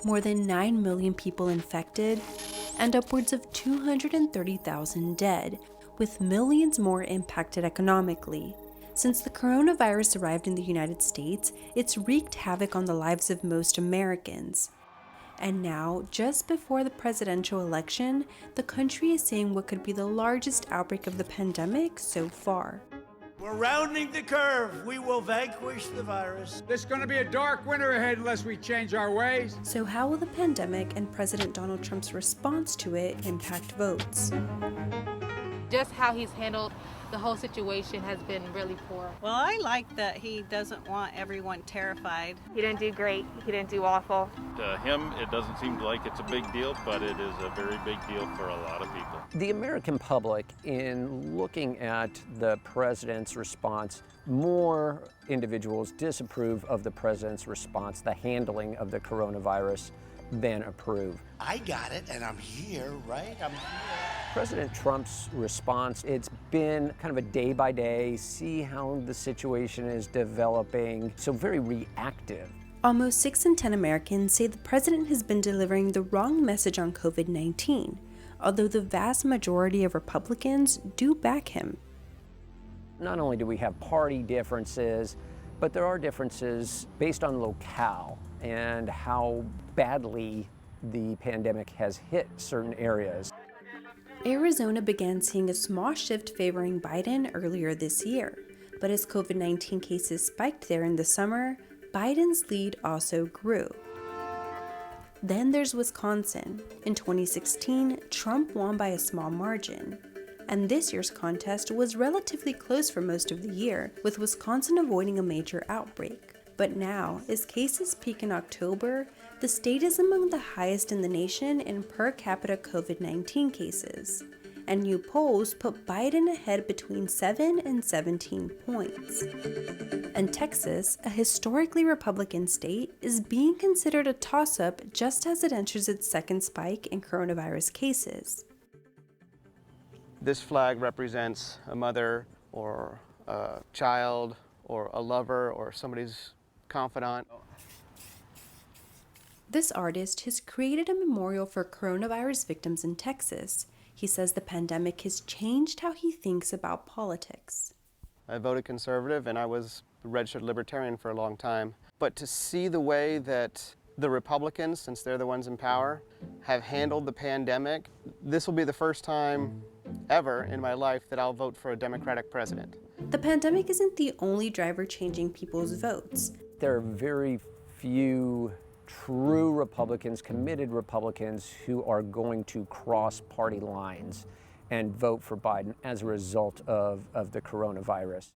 more than 9 million people infected, and upwards of 230,000 dead, with millions more impacted economically. Since the coronavirus arrived in the United States, it's wreaked havoc on the lives of most Americans. And now, just before the presidential election, the country is seeing what could be the largest outbreak of the pandemic so far. We're rounding the curve. We will vanquish the virus. There's going to be a dark winter ahead unless we change our ways. So how will the pandemic and President Donald Trump's response to it impact votes? Just how he's handled the whole situation has been really poor. Well, I like that he doesn't want everyone terrified. He didn't do great. He didn't do awful. To him, it doesn't seem like it's a big deal, but it is a very big deal for a lot of people. The American public, in looking at the president's response, more individuals disapprove of the president's response, the handling of the coronavirus, than approve. I got it, and I'm here, right? I'm here. President Trump's response, it's been kind of a day-by-day, see how the situation is developing, so very reactive. Almost 6 in 10 Americans say the president has been delivering the wrong message on COVID-19, although the vast majority of Republicans do back him. Not only do we have party differences, but there are differences based on locale and how badly the pandemic has hit certain areas. Arizona began seeing a small shift favoring Biden earlier this year, but as COVID-19 cases spiked there in the summer, Biden's lead also grew. Then there's Wisconsin. In 2016, Trump won by a small margin. And this year's contest was relatively close for most of the year, with Wisconsin avoiding a major outbreak. But now, as cases peak in October, the state is among the highest in the nation in per capita COVID-19 cases. And new polls put Biden ahead between 7 and 17 points. And Texas, a historically Republican state, is being considered a toss-up just as it enters its second spike in coronavirus cases. This flag represents a mother or a child or a lover or somebody's confidant. This artist has created a memorial for coronavirus victims in Texas. He says the pandemic has changed how he thinks about politics. I voted conservative and I was a registered libertarian for a long time. But to see the way that the Republicans, since they're the ones in power, have handled the pandemic, this will be the first time ever in my life that I'll vote for a Democratic president. The pandemic isn't the only driver changing people's votes. There are very few true Republicans, committed Republicans, who are going to cross party lines and vote for Biden as a result of the coronavirus.